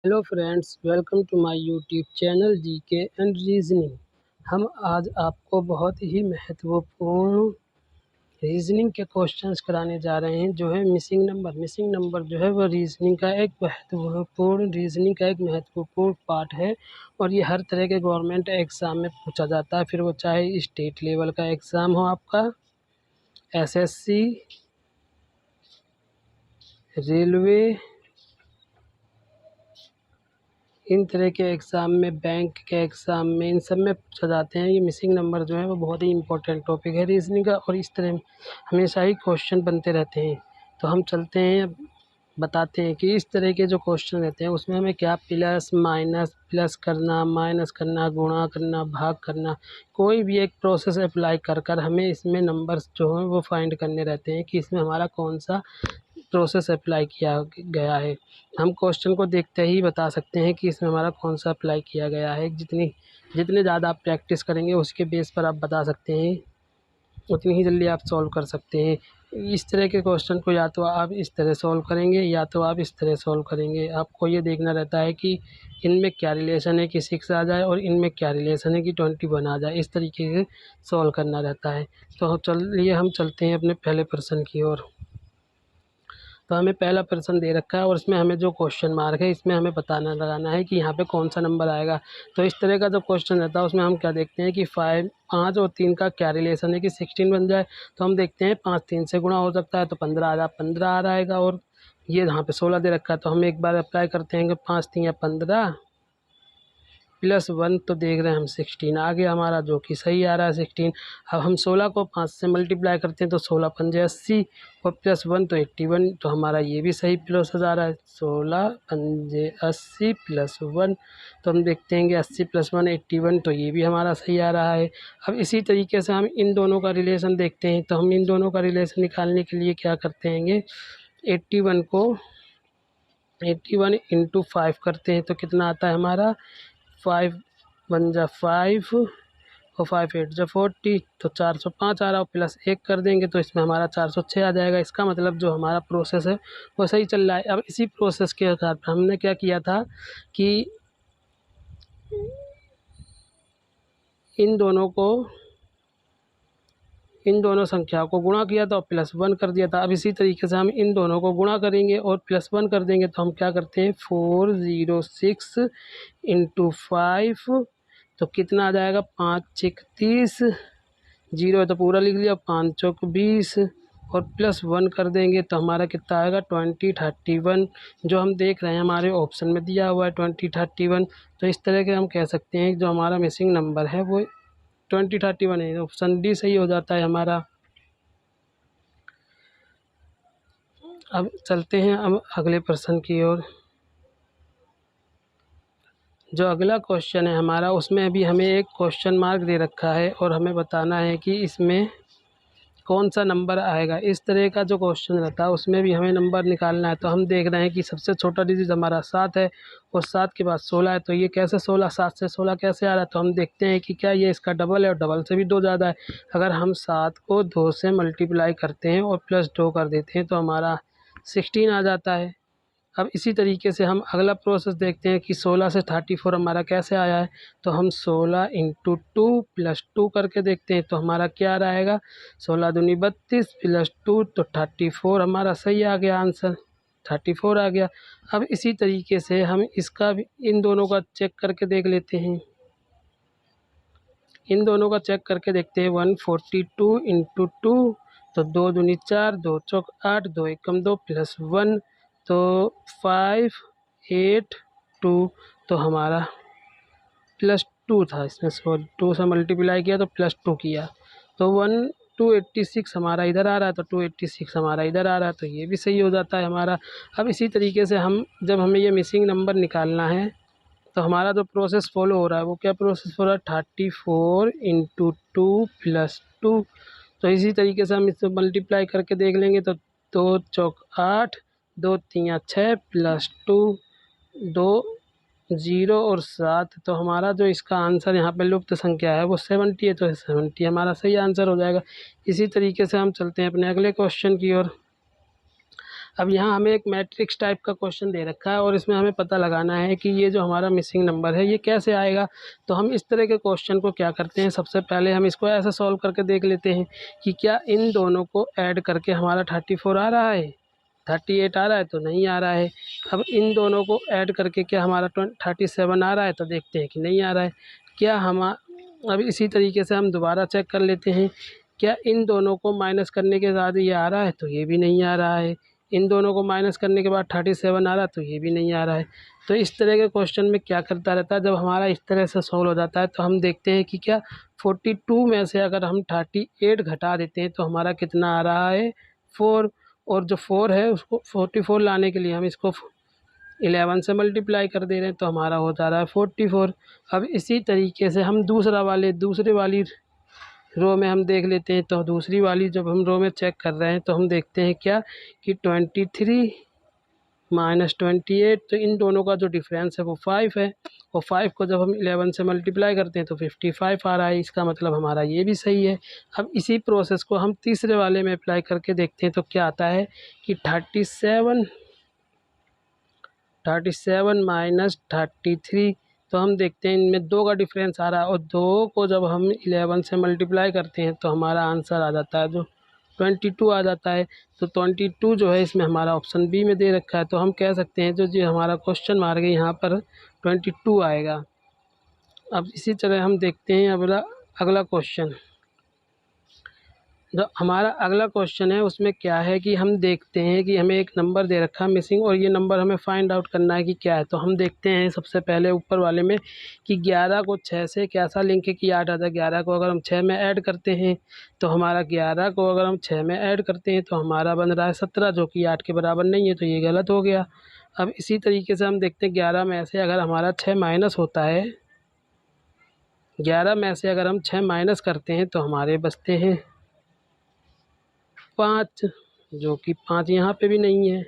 Hello friends, welcome to my YouTube channel GK and reasoning. हम आज आपको बहुत ही महत्वपूर्ण रीजनिंग के क्वेश्चंस कराने जा रहे हैं, जो है मिसिंग नंबर जो है वह रीजनिंग का एक महत्वपूर्ण पार्ट है। और ये हर तरह के गवर्नमेंट एग्ज़ाम में पूछा जाता है, फिर वो चाहे स्टेट लेवल का एग्ज़ाम हो, आपका एसएससी, रेलवे, इन तरह के एग्ज़ाम में, बैंक के एग्ज़ाम में, इन सब में पूछा जाते हैं। ये मिसिंग नंबर जो है वो बहुत ही इंपॉर्टेंट टॉपिक है रीजनिंग का, और इस तरह हमेशा ही क्वेश्चन बनते रहते हैं। तो हम चलते हैं, बताते हैं कि इस तरह के जो क्वेश्चन रहते हैं उसमें हमें क्या प्लस करना, गुणा करना, भाग करना, कोई भी एक प्रोसेस अप्लाई कर कर हमें इसमें नंबर्स जो हैं वो फाइंड करने रहते हैं कि इसमें हमारा कौन सा प्रोसेस अप्लाई किया गया है। हम क्वेश्चन को देखते ही बता सकते हैं कि इसमें हमारा कौन सा अप्लाई किया गया है। जितने ज़्यादा आप प्रैक्टिस करेंगे उसके बेस पर आप बता सकते हैं, उतनी ही जल्दी आप सॉल्व कर सकते हैं। इस तरह के क्वेश्चन को या तो आप इस तरह सॉल्व करेंगे या तो आप इस तरह सॉल्व करेंगे। आपको ये देखना रहता है कि इनमें क्या रिलेशन है कि 6 आ जाए और इनमें क्या रिलेशन है कि 21 आ जाए। इस तरीके से सॉल्व करना रहता है। तो चलिए हम चलते हैं अपने पहले प्रश्न की ओर। तो हमें पहला प्रश्न दे रखा है और इसमें हमें जो क्वेश्चन मार्क है इसमें हमें बताना लगाना है कि यहाँ पे कौन सा नंबर आएगा। तो इस तरह का जो क्वेश्चन रहता है उसमें हम क्या देखते हैं कि 5 और 3 का क्या रिलेशन है कि 16 बन जाए। तो हम देखते हैं 5 3 से गुणा हो सकता है तो 15 आ जाएगा, और ये यहाँ पे 16 दे रखा है। तो हम एक बार अप्लाई करते हैं कि 5 3 15 +1, तो देख रहे हैं हम 16 आ गया हमारा, जो कि सही आ रहा है 16। अब हम 16 को 5 से मल्टीप्लाई करते हैं तो 16 पंजे 80 और +1 तो 81, तो हमारा ये भी सही प्रोसेस आ रहा है। 16 पंजे 80 +1, तो हम देखते हैं कि 80 + 1 81, तो ये भी हमारा सही आ रहा है। अब इसी तरीके से हम इन दोनों का रिलेशन देखते हैं। तो हम इन दोनों का रिलेशन निकालने के लिए क्या करते हैं, 81 को 81 × 5 करते हैं तो कितना आता है हमारा, 5 1 जा 5 और 5 8 जा 40, तो 405 आ रहा है। +1 कर देंगे तो इसमें हमारा 406 आ जाएगा। इसका मतलब जो हमारा प्रोसेस है वो सही चल रहा है। अब इसी प्रोसेस के आधार पर हमने क्या किया था कि इन दोनों संख्याओं को गुणा किया था और +1 कर दिया था। अब इसी तरीके से हम इन दोनों को गुणा करेंगे और +1 कर देंगे। तो हम क्या करते हैं, 406 × 5, तो कितना आ जाएगा, 5 6 30, 0 है तो पूरा लिख लिया, 5 चौक 20 और +1 कर देंगे तो हमारा कितना आएगा, 20 31, जो हम देख रहे हैं हमारे ऑप्शन में दिया हुआ है 20 31। तो इस तरह के हम कह सकते हैं जो हमारा मिसिंग नंबर है वो 20 31 है। ऑप्शन डी सही हो जाता है हमारा। अब चलते हैं अब अगले प्रश्न की ओर। जो अगला क्वेश्चन है हमारा उसमें अभी हमें एक क्वेश्चन मार्क दे रखा है और हमें बताना है कि इसमें कौन सा नंबर आएगा। इस तरह का जो क्वेश्चन रहता है उसमें भी हमें नंबर निकालना है। तो हम देख रहे हैं कि सबसे छोटा डिजिट हमारा 7 है और 7 के बाद 16 है। तो ये कैसे 7 से 16 कैसे आ रहा है, तो हम देखते हैं कि क्या ये इसका डबल है और डबल से भी 2 ज़्यादा है। अगर हम 7 को 2 से मल्टीप्लाई करते हैं और +2 कर देते हैं तो हमारा 16 आ जाता है। अब इसी तरीके से हम अगला प्रोसेस देखते हैं कि 16 से 34 हमारा कैसे आया है। तो हम 16 × 2 + 2 करके देखते हैं तो हमारा क्या रहेगा, 16 दूनी 32 +2 तो 34 हमारा सही आ गया, आंसर 34 आ गया। अब इसी तरीके से हम इसका भी इन दोनों का चेक करके देख लेते हैं। इन दोनों का चेक करके देखते हैं, 142 × 2, तो 2 दूनी 4, 2 चौक 8, 2 एकम 2 +1, तो 5 8 2, तो हमारा +2 था इसमें, सॉरी 2 से मल्टीप्लाई किया तो +2 किया तो 286 हमारा इधर आ रहा है, तो 286 हमारा इधर आ रहा है, तो ये भी सही हो जाता है हमारा। अब इसी तरीके से हम जब हमें ये मिसिंग नंबर निकालना है तो हमारा जो प्रोसेस फॉलो हो रहा है वो क्या प्रोसेस हो रहा है, 34 × 2 + 2, तो इसी तरीके से हम इससे मल्टीप्लाई करके देख लेंगे तो 2 चौक 8, 2 3 6 +2, 2 0 और 7, तो हमारा जो इसका आंसर यहाँ पे लुप्त संख्या है वो 70 है, तो 70 हमारा सही आंसर हो जाएगा। इसी तरीके से हम चलते हैं अपने अगले क्वेश्चन की ओर। अब यहाँ हमें एक मैट्रिक्स टाइप का क्वेश्चन दे रखा है और इसमें हमें पता लगाना है कि ये जो हमारा मिसिंग नंबर है ये कैसे आएगा। तो हम इस तरह के क्वेश्चन को क्या करते हैं, सबसे पहले हम इसको ऐसे सॉल्व करके देख लेते हैं कि क्या इन दोनों को ऐड करके हमारा 34 आ रहा है, 38 आ रहा है तो नहीं आ रहा है। अब इन दोनों को ऐड करके क्या हमारा 37 आ रहा है, तो देखते हैं कि नहीं आ रहा है। क्या हम अब इसी तरीके से हम दोबारा चेक कर लेते हैं, क्या इन दोनों को माइनस करने के बाद ये आ रहा है, तो ये भी नहीं आ रहा है। इन दोनों को माइनस करने के बाद 37 आ रहा है, तो ये भी नहीं आ रहा है। तो इस तरह के क्वेश्चन में क्या करता रहता है, जब हमारा इस तरह से सॉल्व हो जाता है तो हम देखते हैं कि क्या 42 में से अगर हम 38 घटा देते हैं तो हमारा कितना आ रहा है, 4। और जो 4 है उसको 44 लाने के लिए हम इसको 11 से मल्टीप्लाई कर दे रहे हैं, तो हमारा हो जा रहा है 44। अब इसी तरीके से हम दूसरे वाली रो में हम देख लेते हैं। तो दूसरी वाली जब हम रो में चेक कर रहे हैं तो हम देखते हैं क्या कि 23 माइनस 28, तो इन दोनों का जो डिफरेंस है वो 5 है। और 5 को जब हम 11 से मल्टीप्लाई करते हैं तो 55 आ रहा है। इसका मतलब हमारा ये भी सही है। अब इसी प्रोसेस को हम तीसरे वाले में अप्लाई करके देखते हैं तो क्या आता है कि 37 माइनस 33, तो हम देखते हैं इनमें 2 का डिफरेंस आ रहा है और 2 को जब हम 11 से मल्टीप्लाई करते हैं तो हमारा आंसर आ जाता है जो 22 आ जाता है। तो 22 जो है इसमें हमारा ऑप्शन बी में दे रखा है। तो हम कह सकते हैं जो हमारा क्वेश्चन मार्क है यहाँ पर 22 आएगा। अब इसी तरह हम देखते हैं अगला क्वेश्चन। जो हमारा अगला क्वेश्चन है उसमें क्या है कि हम देखते हैं कि हमें एक नंबर दे रखा है मिसिंग और ये नंबर हमें फाइंड आउट करना है कि क्या है। तो हम देखते हैं सबसे पहले ऊपर वाले में कि 11 को 6 से कैसा लिंक है कि 8 आता है। 11 को अगर हम 6 में ऐड करते हैं तो हमारा 11 को अगर हम 6 में ऐड करते हैं तो हमारा बन रहा है 17, जो कि 8 के बराबर नहीं है, तो ये गलत हो गया। अब इसी तरीके से हम देखते हैं 11 में से अगर हमारा 6 माइनस होता है, 11 में से अगर हम 6 माइनस करते हैं तो हमारे बचते हैं 5, जो कि 5 यहाँ पे भी नहीं है।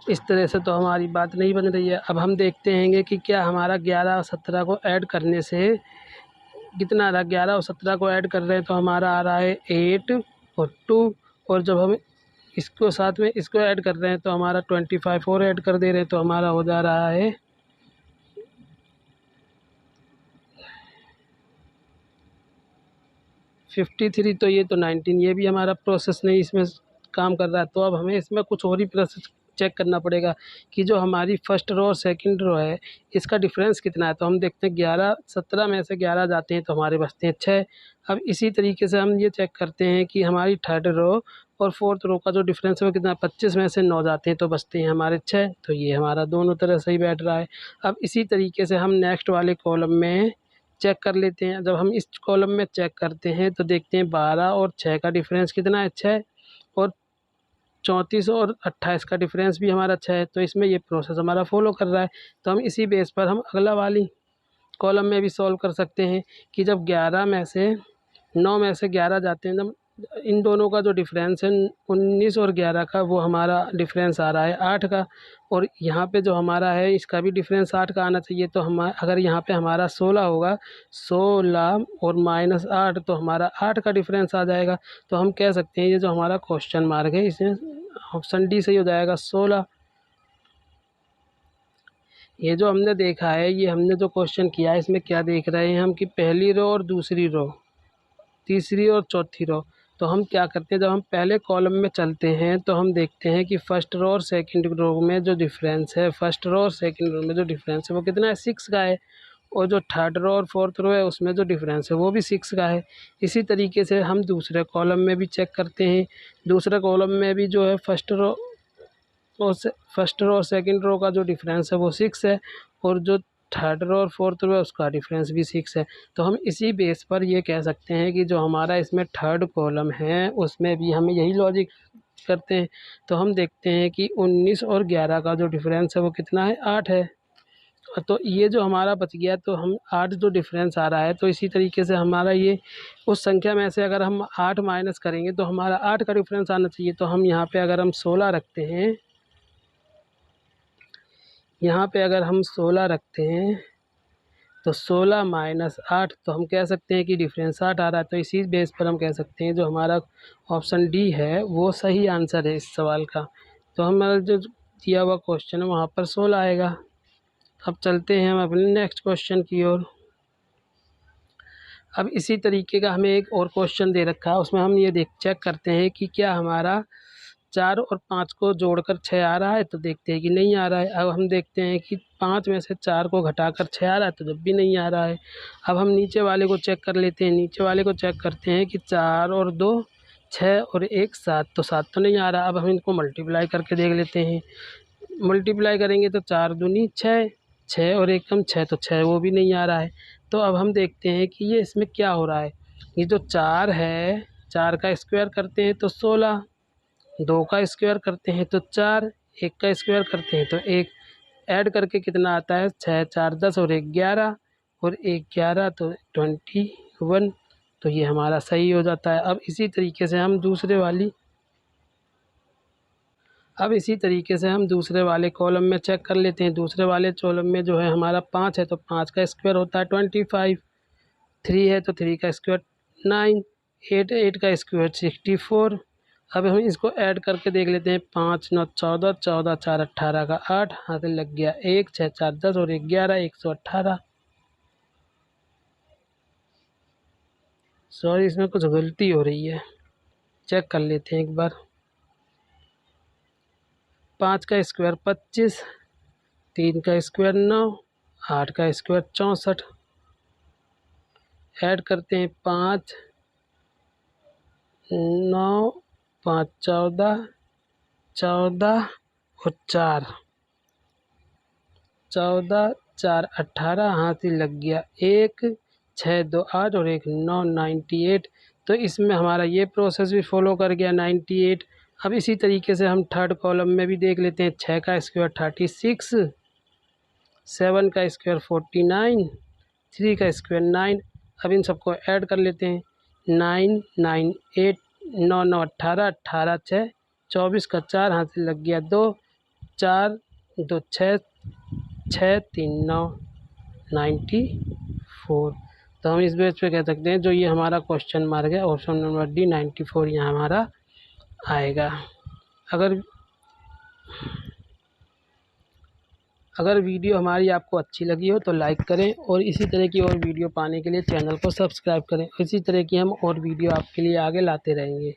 इस तरह से तो हमारी बात नहीं बन रही है। अब हम देखते हैं कि क्या हमारा 11 और 17 को ऐड करने से कितना आ रहा है। 11 और 17 को ऐड कर रहे हैं तो हमारा आ रहा है 8 और 2, और जब हम इसको साथ में इसको ऐड कर रहे हैं तो हमारा 25 और ऐड कर दे रहे हैं तो हमारा हो जा रहा है 53। तो ये तो 19, ये भी हमारा प्रोसेस नहीं इसमें काम कर रहा है। तो अब हमें इसमें कुछ और ही प्रोसेस चेक करना पड़ेगा कि जो हमारी फर्स्ट रो और सेकंड रो है इसका डिफरेंस कितना है। तो हम देखते हैं 17 में से 11 जाते हैं तो हमारे बचते हैं 6। अब इसी तरीके से हम ये चेक करते हैं कि हमारी थर्ड रो और फोर्थ रो का जो डिफरेंस है वो कितना, 25 में से 9 जाते हैं तो बचते हैं हमारे 6। तो ये हमारा दोनों तरह सही बैठ रहा है। अब इसी तरीके से हम नेक्स्ट वाले कॉलम में चेक कर लेते हैं। जब हम इस कॉलम में चेक करते हैं तो देखते हैं 12 और 6 का डिफरेंस कितना है, 6, और 34 और 28 का डिफरेंस भी हमारा 6 है। तो इसमें ये प्रोसेस हमारा फॉलो कर रहा है। तो हम इसी बेस पर हम अगला वाली कॉलम में भी सॉल्व कर सकते हैं कि जब 9 में से 11 जाते हैं, जब इन दोनों का जो डिफरेंस है 19 और 11 का, वो हमारा डिफरेंस आ रहा है 8 का। और यहाँ पे जो हमारा है इसका भी डिफरेंस 8 का आना चाहिए। तो हम अगर यहाँ पे हमारा 16 होगा, 16 और माइनस 8, तो हमारा 8 का डिफरेंस आ जाएगा। तो हम कह सकते हैं ये जो हमारा क्वेश्चन मार्क है इसमें ऑप्शन डी सही हो जाएगा, 16। ये जो हमने देखा है, ये हमने जो क्वेश्चन किया है इसमें क्या देख रहे हैं हम कि पहली रो और दूसरी रो, तीसरी और चौथी रो। तो हम क्या करते हैं, जब हम पहले कॉलम में चलते हैं तो हम देखते हैं कि फर्स्ट रो और सेकंड रो में जो डिफरेंस है, फर्स्ट रो और सेकंड रो में जो डिफरेंस है वो कितना है, 6 का है। और जो थर्ड रो और फोर्थ रो है उसमें जो डिफरेंस है वो भी 6 का है। इसी तरीके से हम दूसरे कॉलम में भी चेक करते हैं। दूसरे कॉलम में भी जो है फर्स्ट रो और सेकंड रो का जो डिफरेंस है वो 6 है, और जो थर्ड रो और फोर्थ रो है उसका डिफरेंस भी 6 है। तो हम इसी बेस पर ये कह सकते हैं कि जो हमारा इसमें थर्ड कॉलम है उसमें भी हम यही लॉजिक करते हैं। तो हम देखते हैं कि 19 और 11 का जो डिफरेंस है वो कितना है, 8 है। तो ये जो हमारा बच गया, तो हम 8 जो डिफरेंस आ रहा है, तो इसी तरीके से हमारा ये उस संख्या में से अगर हम 8 माइनस करेंगे तो हमारा 8 का डिफरेंस आना चाहिए। तो हम यहाँ पे अगर हम 16 रखते हैं, यहाँ पे अगर हम 16 रखते हैं तो 16 माइनस 8, तो हम कह सकते हैं कि डिफरेंस 8 आ रहा है। तो इसी बेस पर हम कह सकते हैं जो हमारा ऑप्शन डी है वो सही आंसर है इस सवाल का। तो हमारा जो दिया हुआ क्वेश्चन है वहाँ पर 16 आएगा। अब चलते हैं हम अपने नेक्स्ट क्वेश्चन की ओर। अब इसी तरीके का हमें एक और क्वेश्चन दे रखा है, उसमें हम ये चेक करते हैं कि क्या हमारा 4 और 5 को जोड़कर 6 आ रहा है। तो देखते हैं कि नहीं आ रहा है। अब हम देखते हैं कि 5 में से 4 को घटाकर 6 आ रहा है, तो जब भी नहीं आ रहा है। अब हम नीचे वाले को चेक कर लेते हैं। नीचे वाले को चेक करते हैं कि 4 और 2 6 और 1 7, तो 7 तो नहीं आ रहा। अब हम इनको मल्टीप्लाई करके देख लेते हैं। मल्टीप्लाई करेंगे तो 4 दूनी 6, 6 और 1 कम 6, तो 6 वो भी नहीं आ रहा है। तो अब हम देखते हैं कि ये इसमें क्या हो रहा है। ये जो 4 है, 4 का स्क्वायर करते हैं तो 16, 2 का स्क्वायर करते हैं तो 4, 1 का स्क्वायर करते हैं तो 1, ऐड करके कितना आता है 6 4 10 और 1 11, और 1 11 तो 21। तो ये हमारा सही हो जाता है। अब इसी तरीके से हम दूसरे वाले कॉलम में चेक कर लेते हैं। दूसरे वाले कॉलम में जो है हमारा 5 है, तो 5 का स्क्वायर होता है 25, 3 है तो 3 का स्क्वायर 9, 8 का स्क्वायर 64। अब हम इसको ऐड करके देख लेते हैं। 5 9 14, 14 4 18 का 8, हाथ लग गया 1, 6 4 10 और 1 11, 118। सॉरी, इसमें कुछ गलती हो रही है, चेक कर लेते हैं एक बार। 5 का स्क्वायर 25, 3 का स्क्वायर 9, 8 का स्क्वायर 64। ऐड करते हैं 5 9 5 14, 14 और 4, 14 4 18, हाथ ही लग गया 1, 6 2 8 और 1 9, 98। तो इसमें हमारा ये प्रोसेस भी फॉलो कर गया 98। अब इसी तरीके से हम थर्ड कॉलम में भी देख लेते हैं। 6 का स्क्वायर 36, 7 का स्क्वायर 49, 3 का स्क्वायर 9। अब इन सबको ऐड कर लेते हैं। 9 9 8 9 9 18, 18 6 24 का 4, हाथ से लग गया 2, 4 2 6 6 3 9, 94। तो हम इस बेस पे कह सकते हैं जो ये हमारा क्वेश्चन मार्क है ऑप्शन नंबर डी 94 यहाँ हमारा आएगा। अगर वीडियो हमारी आपको अच्छी लगी हो तो लाइक करें, और इसी तरह की और वीडियो पाने के लिए चैनल को सब्सक्राइब करें। इसी तरह की हम और वीडियो आपके लिए आगे लाते रहेंगे।